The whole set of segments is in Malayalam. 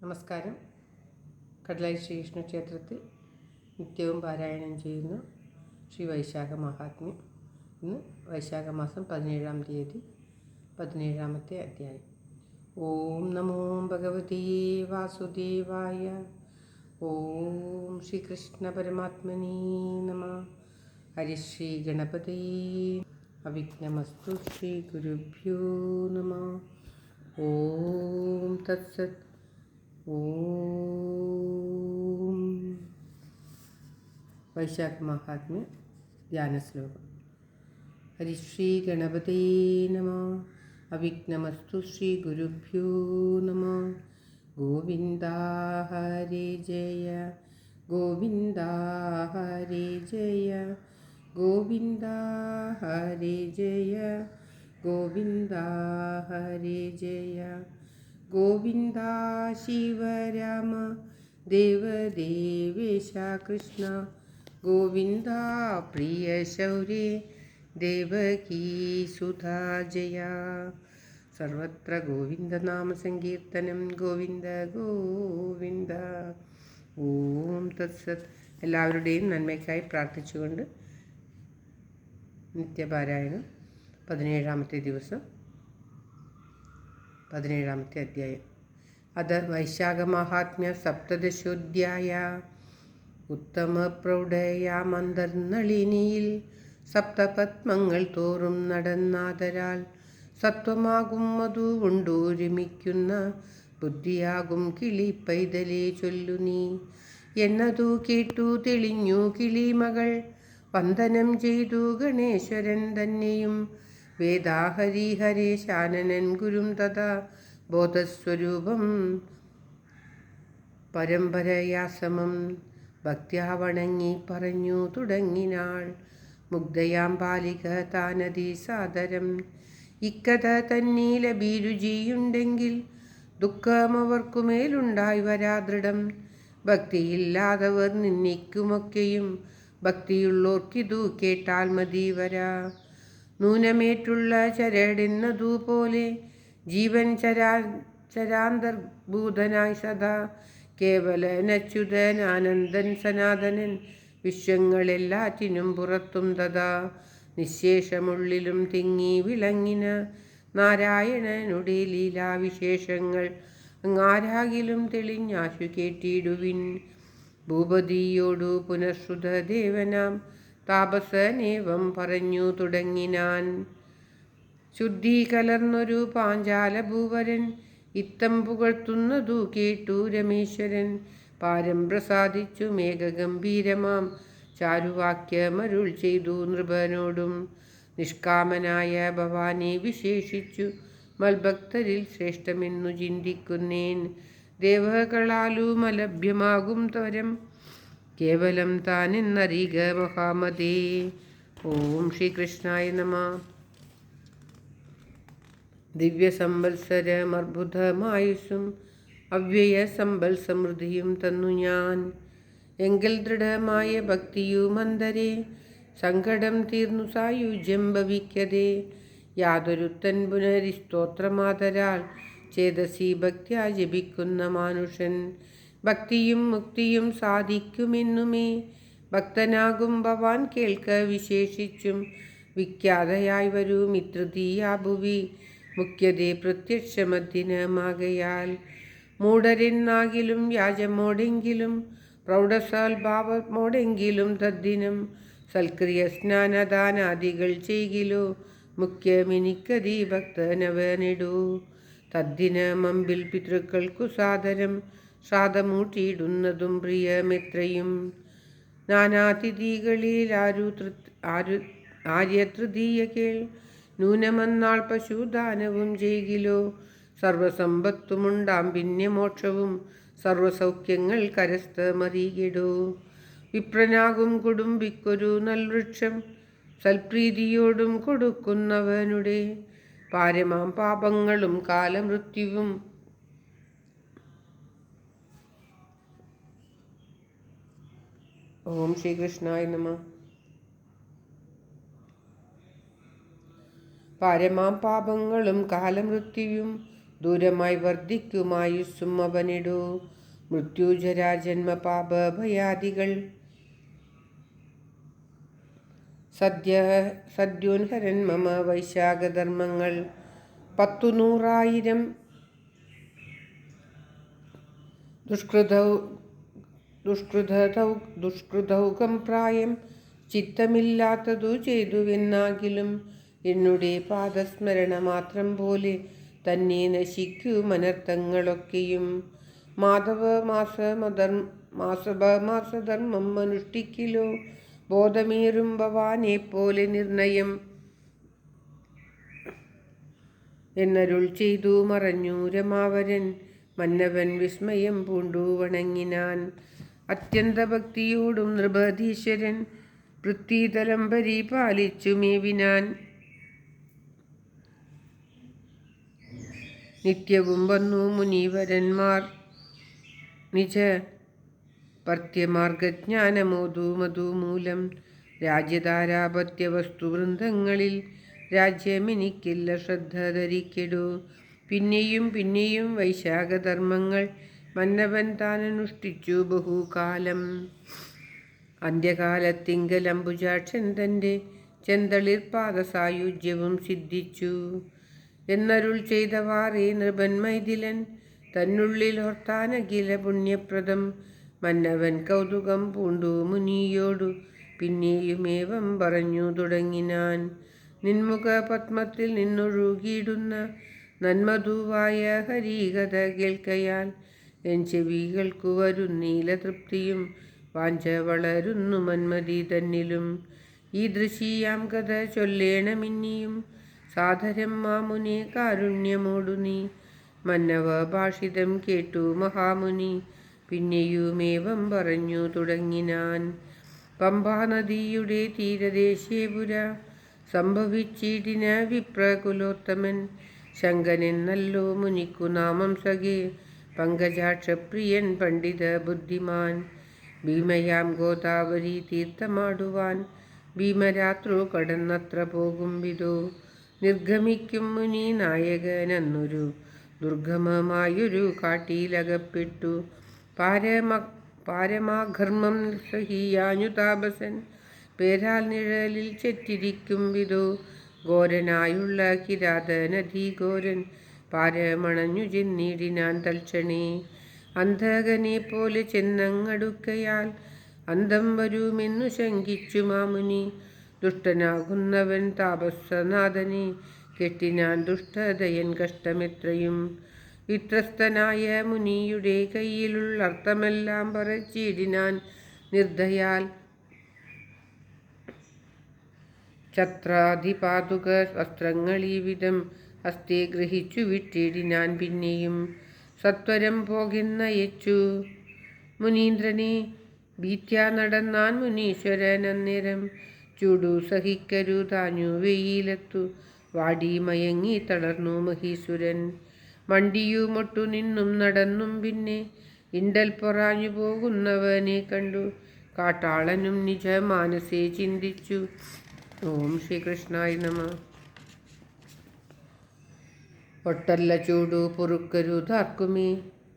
നമസ്കാരം. കടലായി ശ്രീകൃഷ്ണ ക്ഷേത്രത്തിൽ നിത്യവും പാരായണം ചെയ്യുന്ന ശ്രീ വൈശാഖ മഹാത്മ്യം. ഇന്ന് വൈശാഖ മാസം 17-ാം തീയതി 17-ാമത്തെ അധ്യായം. ഓം നമോ ഭഗവതേ വാസുദേവായ. ഓം ശ്രീകൃഷ്ണ പരമാത്മനേ നമഃ. ഹരിശ്രീ ഗണപതേ അവിഘ്നമസ്തു. ശ്രീ ഗുരുഭ്യോ നമഃ. ഓം തത്സത്. ഓം. വൈശാഖ മഹാത്മ്യ ധ്യാന ശ്ലോകം. ഹരിശ്രീ ഗണപതേ നമഃ. അവിഘ്നമസ്തു. ശ്രീ ഗുരുഭ്യോ നമഃ. ഗോവിന്ദ ഹരി ജയ ഗോവിന്ദ ഹരി ജയ ഗോവിന്ദ ഹരി ജയ ഗോവിന്ദ ഹരി ജയ ഗോവിന്ദ ശിവരാമ ദേവദേവേശ കൃഷ്ണ ഗോവിന്ദ പ്രിയ ശൗരേ ദേവകീ സുധാ ജയ. സർവത്ര ഗോവിന്ദനാമ സങ്കീർത്തനം. ഗോവിന്ദ ഗോവിന്ദ. ഓം തത്സത്. എല്ലാവരുടെയും നന്മയ്ക്കായി പ്രാർത്ഥിച്ചുകൊണ്ട് നിത്യപാരായണം 17-ാമത്തെ ദിവസം 17-ാമത്തെ അധ്യായം. അത് വൈശാഖ മഹാത്മ്യ സപ്തദശോധ്യായ. ഉത്തമ പ്രൗഢയാമന്തർനളിനിയിൽ സപ്തപത്മങ്ങൾ തോറും നടന്നാദരാൽ സത്വമാകും മധു കൊണ്ടൂരുമിക്കുന്ന ബുദ്ധിയാകും കിളി പൈതലേ ചൊല്ലു നീ എന്നതു കേട്ടു തെളിഞ്ഞു കിളിമകൾ. വന്ദനം ചെയ്തു ഗണേശ്വരൻ തന്നെയും വേദാഹരി ഹരേശാനനൻ ഗുരും തഥാ ബോധസ്വരൂപം പരമ്പരയാസമം ഭക്ത്യാ വണങ്ങി പറഞ്ഞു തുടങ്ങിനാൾ. മുഗ്ധയാം ബാലിക താനതി സാദരം. ഇക്കഥ തന്നീലബീരുചിയുണ്ടെങ്കിൽ ദുഃഖമവർക്കുമേലുണ്ടായി വരാദൃഢം. ഭക്തിയില്ലാതവർ നിന്നിക്കുമൊക്കെയും ഭക്തിയുള്ളോർക്കിതു കേട്ടാൽ മതി വരാ. നൂനമേറ്റുള്ള ചരടെന്നതുപോലെ ജീവൻ ചരാന്തർഭൂതനായി സദാ കേവലനച്യുതൻ ആനന്ദൻ സനാതനൻ വിശ്വങ്ങളെല്ലാറ്റിനും പുറത്തും തഥാ നിശേഷമുള്ളിലും തിങ്ങി വിളങ്ങിന നാരായണനുടെ ലീലാവിശേഷങ്ങൾ അങ്ങാരാകിലും തെളിഞ്ഞാശു കേട്ടിടുവിൻ. ഭൂപതിയോടു പുനഃശ്രുതദേവനാം താപസനേവം പറഞ്ഞു തുടങ്ങിനാൻ. ശുദ്ധി കലർന്നൊരു പാഞ്ചാലഭൂവരൻ ഇത്തം പുകഴ്ത്തുന്നതു കേട്ടു രമേശ്വരൻ. പാരം പ്രസാദിച്ചു മേഘഗംഭീരമാം ചാരുവാക്യമരുൾ ചെയ്തു നൃപനോടും. നിഷ്കാമനായ ഭവാനെ വിശേഷിച്ചു മൽഭക്തരിൽ ശ്രേഷ്ഠമെന്നു ചിന്തിക്കുന്നേൻ. ദേവകളാലുമലഭ്യമാകും ത്വരം കേവലം താനെന്നറിക മഹാമതേ. ഓം ശ്രീകൃഷ്ണായ നമഃ. ദിവ്യസംവത്സരമർബുധമായുസ്സും അവ്യയ സമ്പൽ സമൃദ്ധിയും തന്നു ഞാൻ. എങ്കിൽ ദൃഢമായ ഭക്തിയുമന്തരേ സങ്കടം തീർന്നു സായുജ്യം ഭവിക്കതേ. യാതൊരുത്തൻ പുനരിസ്തോത്രമാതരാൽ ചേതസി ഭക്ത്യാ ജപിക്കുന്ന മാനുഷൻ ഭക്തിയും മുക്തിയും സാധിക്കുമെന്നുമേ. ഭക്തനാകും ഭവാൻ കേൾക്ക വിശേഷിച്ചും വിഖ്യാതയായി വരൂ മിത്രതീയാഭുവി മുഖ്യതേ പ്രത്യക്ഷമദ്ദിനമാകയാൽ. മൂഢരെന്നാകിലും വ്യാജമോടെങ്കിലും പ്രൗഢസൽഭാവമോടെങ്കിലും തദ്ദിനം സൽക്രിയ സ്നാനദാനാദികൾ ചെയ്കിലോ മുഖ്യമെനിക്കതി ഭക്തനവനിടൂ. തദ്ദിനമമ്പിൽ പിതൃക്കൾക്കു സാദരം ശ്രാദ്ധമൂട്ടിയിടുന്നതും പ്രിയമെത്രയും. നാനാതിഥികളിൽ ആര്യതൃതീയ കേൾ നൂനമന്നാൾ പശുദാനവും ചെയ്കിലോ. സർവസമ്പത്തുമുണ്ടാം പിന്നെ മോക്ഷവും സർവസൗഖ്യങ്ങൾ കരസ്ഥമറിയിടൂ. വിപ്രനാകും കുടുംബിക്കൊരു നൽവൃക്ഷം സൽപ്രീതിയോടും കൊടുക്കുന്നവനുടെ പാരമാം പാപങ്ങളും കാലമൃത്യുവും. ഓം ശ്രീകൃഷ്ണായ നമഃ. പാരമാം പാപങ്ങളും കാലമൃത്യുവും ദൂരമായി വർദ്ധിക്കുമായുസ്സും അവനിടൂ. മൃത്യുജരാജന്മ പാപഭയാദികൾ സദ്യോൻഹരൻ മമ വൈശാഖധർമ്മങ്ങൾ 10,100,000 ദുഷ്കൃതൗകം പ്രായം ചിത്തമില്ലാത്തതു ചെയ്തുവെന്നാകിലും എന്നുടെ പാദസ്മരണ മാത്രം പോലെ തന്നെ നശിക്കുമനർത്ഥങ്ങളൊക്കെയും. മാസധർമ്മം അനുഷ്ഠിക്കിലോ ബോധമേറും ഭവാനെ പോലെ നിർണയം എന്നരുൾ ചെയ്തു മറഞ്ഞു രമാവരൻ. മന്നവൻ വിസ്മയം പൂണ്ടു വണങ്ങിനാൻ. അത്യന്തഭക്തിയോടും നൃപതീശ്വരൻ പൃഥ്വീതലം പരിപാലിച്ചു മേവിനാൻ. നിത്യവും വന്നു മുനീവരന്മാർ നിജ പർത്യമാർഗജ്ഞാനമോതു മധുമൂലം. രാജ്യധാരാപത്യ വസ്തുവൃന്ദങ്ങളിൽ രാജ്യമെനിക്കില്ല ശ്രദ്ധ ധരിക്കെടു. പിന്നെയും പിന്നെയും വൈശാഖധർമ്മങ്ങൾ മന്നവൻ താനനുഷ്ഠിച്ചു ബഹുകാലം. അന്ത്യകാലത്തിങ്കൽ അംബുജാക്ഷൻ തൻ്റെ ചെന്തളിർപാദസായുജ്യവും സിദ്ധിച്ചു എന്നരുൾ ചെയ്തവാറേ നൃപൻ മൈഥിലൻ തന്നുള്ളിൽ ഓർത്താനഖില പുണ്യപ്രദം. മന്നവൻ കൗതുകം പൂണ്ടു മുനിയോടു പിന്നെയുമേവം പറഞ്ഞു തുടങ്ങിനാൻ. നിൻമുഖ പത്മത്തിൽ നിന്നൊഴുകിയിടുന്ന നന്മധുവായ ഹരികഥ കേൾക്കയാൽ എൻ ചെവികൾക്കു വരുന്നീല തൃപ്തിയും വാഞ്ച വളരുന്നു മന്മതി തന്നിലും. ഈ ദൃശീയാം കഥ ചൊല്ലേണമിന്നിയും സാദരം മാമുനെ കാരുണ്യമോടു നീ. മന്നവ ഭാഷിതം കേട്ടു മഹാമുനി പിന്നെയുമേവം പറഞ്ഞു തുടങ്ങിനാൻ. പമ്പാനദിയുടെ തീരദേശേ പുര സംഭവിച്ചിടിന വിപ്രകുലോത്തമൻ. ശങ്കനെന്നല്ലോ മുനിക്കു നാമം സഖേ പങ്കജാക്ഷപ്രിയൻ പണ്ഡിത ബുദ്ധിമാൻ. ഭീമയാം ഗോദാവരി തീർത്ഥമാടുവാൻ ഭീമരാത്രു കടന്നത്ര പോകും വിധോ. നിർഗമിക്കും മുനി നായകനെന്നൊരു ദുർഗമമായൊരു കാട്ടിലകപ്പെട്ടു. പാരമാഘർമ്മം സഹിയാഞ്ഞു താപസൻ പേരാൽ നിഴലിൽ ചെറ്റിരിക്കും വിധോ. ഘോരനായുള്ള കിരാതനധീഘോരൻ പാരമണഞ്ഞു ചെന്നിടിനാൻ തൽക്ഷണേ. അന്ധകനെ പോലെ ചെന്നങ്ങടുക്കയാൽ അന്തം വരുമെന്നു ശങ്കിച്ചു മാമുനി. ദുഷ്ടനാകുന്നവൻ താപസനാഥനെ കെട്ടിനാൻ ദുഷ്ടതയൻ കഷ്ടമെത്രയും. വിത്രസ്തനായ മുനിയുടെ കയ്യിലുള്ള അർത്ഥമെല്ലാം പറച്ചിടിനാൻ നിർദ്ദയാൽ. ഛത്രാധിപാതുക വസ്ത്രങ്ങളീ വിധം ഹസ്തേ ഗ്രഹിച്ചു വിട്ടിടിനാൻ. പിന്നെയും സത്വരം പോകെന്നയച്ചു മുനീന്ദ്രനെ ഭീത്യാ നടന്നാൻ മുനീശ്വരൻ. അന്നേരം ചൂടു സഹിക്കരുതാഞ്ഞു വെയിലത്തു വാടി മയങ്ങി തളർന്നു മഹീസുരൻ. മണ്ടിയുമൊട്ടു നിന്നും നടന്നും പിന്നെ ഇണ്ടൽ പൊറാഞ്ഞു പോകുന്നവനെ കണ്ടു കാട്ടാളനും നിജ മാനസേ ചിന്തിച്ചു. ഓം ശ്രീകൃഷ്ണായ നമഃ. ഒട്ടല്ല ചൂടു പൊറുക്കരുതാർക്കുമേ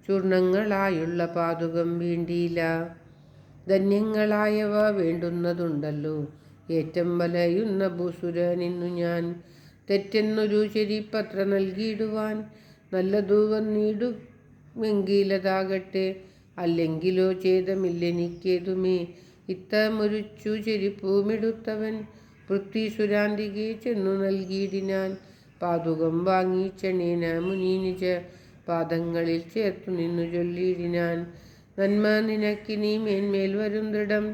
ചൂർണങ്ങളായുള്ള പാതുകം വേണ്ടിയില്ല. ധന്യങ്ങളായവ വേണ്ടുന്നതുണ്ടല്ലോ ഏറ്റം വലയുന്ന ഭൂസുരനിന്നു ഞാൻ. തെറ്റെന്നൊരു ശരിപ്പത്ര നൽകിയിടുവാൻ നല്ലതു വന്നിടുമെങ്കിലതാകട്ടെ. അല്ലെങ്കിലോ ഛേദമില്ലെനിക്കേതുമേ. ഇത്തമൊരുച്ചു ചെരിപ്പുമെടുത്തവൻ പൃഥ്വീസുരാന്തികെ ചെന്നു നൽകിയിടിനാൻ. പാതുകം വാങ്ങി ക്ഷണേന മുനി നിജ പാദങ്ങളിൽ ചേർത്തു നിന്നു ചൊല്ലിയിടിനാൻ. നന്മ നിനക്കിനി മേന്മേൽ വരും ദൃഢം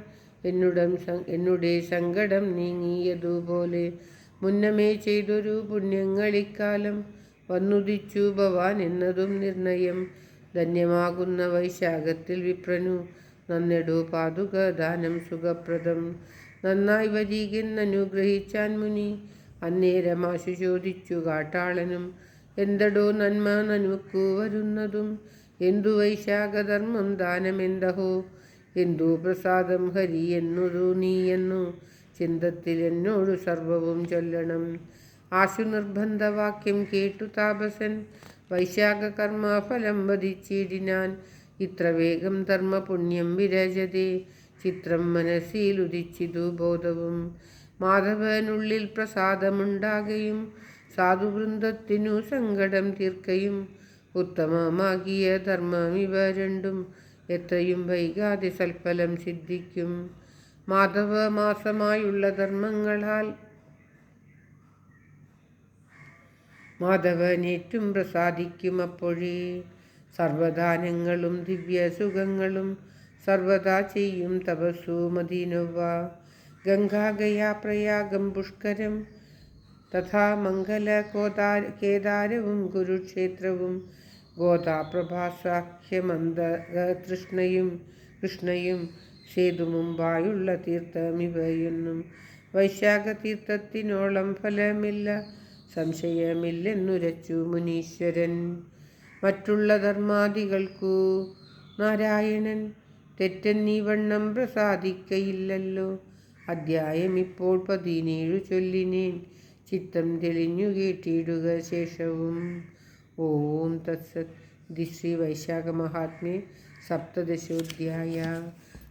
എന്നുടെ സങ്കടം നീങ്ങിയതുപോലെ. മുന്നമേ ചെയ്തൊരു പുണ്യങ്ങളിക്കാലം വന്നുദിച്ചു ഭവാൻ എന്നതും നിർണയം. ധന്യമാകുന്ന വൈശാഖത്തിൽ വിപ്രനു നന്നെടു പാതുക ദാനം സുഖപ്രദം. നന്നായി വരികെന്നനുഗ്രഹിച്ചാൻ മുനി. അന്നേരം ആശു ചോദിച്ചു കാട്ടാളനും എന്തടോ നന്മ നനുക്കു വരുന്നതും. എന്തു വൈശാഖധർമ്മം ദാനമെന്തഹോ എന്തു പ്രസാദം ഹരി എന്നുതു നീ എന്നു ചിന്തത്തിൽ എന്നോടു സർവവും ചൊല്ലണം. ആശു നിർബന്ധവാക്യം കേട്ടു താപസൻ വൈശാഖകർമ്മഫലം വധിച്ചിടിനാൻ. ഇത്ര വേഗം ധർമ്മപുണ്യം വിരജതേ. ചിത്രം മനസ്സിലുദിച്ചിതു ബോധവും. മാധവനുള്ളിൽ പ്രസാദമുണ്ടാകയും സാധുവൃന്ദത്തിനു സങ്കടം തീർക്കയും. ഉത്തമമാകിയ ധർമ്മമിവ രണ്ടും എത്രയും വൈകാതെ സൽഫലം സിദ്ധിക്കും. മാധവമാസമായുള്ള ധർമ്മങ്ങളാൽ മാധവനേറ്റും പ്രസാദിക്കും അപ്പോഴേ. സർവദാനങ്ങളും ദിവ്യസുഖങ്ങളും സർവദാ ചെയ്യും തപസ്സു മദീനവ. ഗംഗാഗയാ പ്രയാഗം പുഷ്കരം തഥാ മംഗല കേദാരവും കുരുക്ഷേത്രവും. ഗോദാപ്രഭാസാഖ്യമന്ദതൃഷ്ണയും കൃഷ്ണയും സേതുമുമ്പായുള്ള തീർത്ഥമിവയൊന്നും. വൈശാഖ തീർത്ഥത്തിനോളം ഫലമില്ല സംശയമില്ലെന്നുരച്ചു മുനീശ്വരൻ. മറ്റുള്ള ധർമാദികൾക്കു നാരായണൻ തെറ്റന്നീവണ്ണം പ്രസാദിക്കയില്ലല്ലോ. അധ്യായം ഇപ്പോൾ 17 ചൊല്ലിനേൻ. ചിത്തം തെളിഞ്ഞു കേട്ടിടുക ശേഷവും. ഓം തത്സത്. ഇതി ശ്രീ വൈശാഖ മഹാത്മ്യേ സപ്തദശോധ്യായ.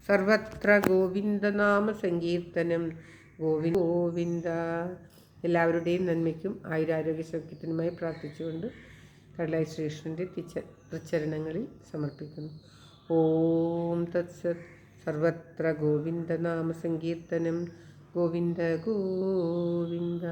സർവത്ര ഗോവിന്ദനാമ സങ്കീർത്തനം. ഗോവിന്ദ ഗോവിന്ദ. എല്ലാവരുടെയും നന്മയ്ക്കും ആയുരാരോഗ്യ സൗഖ്യത്തിനുമായി പ്രാർത്ഥിച്ചുകൊണ്ട് കടലായി ശ്രീകൃഷ്ണൻ്റെ തൃച്ചരണങ്ങളിൽ സമർപ്പിക്കുന്നു. ഓം തത്സത്. സർവത്ര ഗോവിന്ദനാമ സങ്കീർത്തനം. ഗോവിന്ദ ഗോവിന്ദ.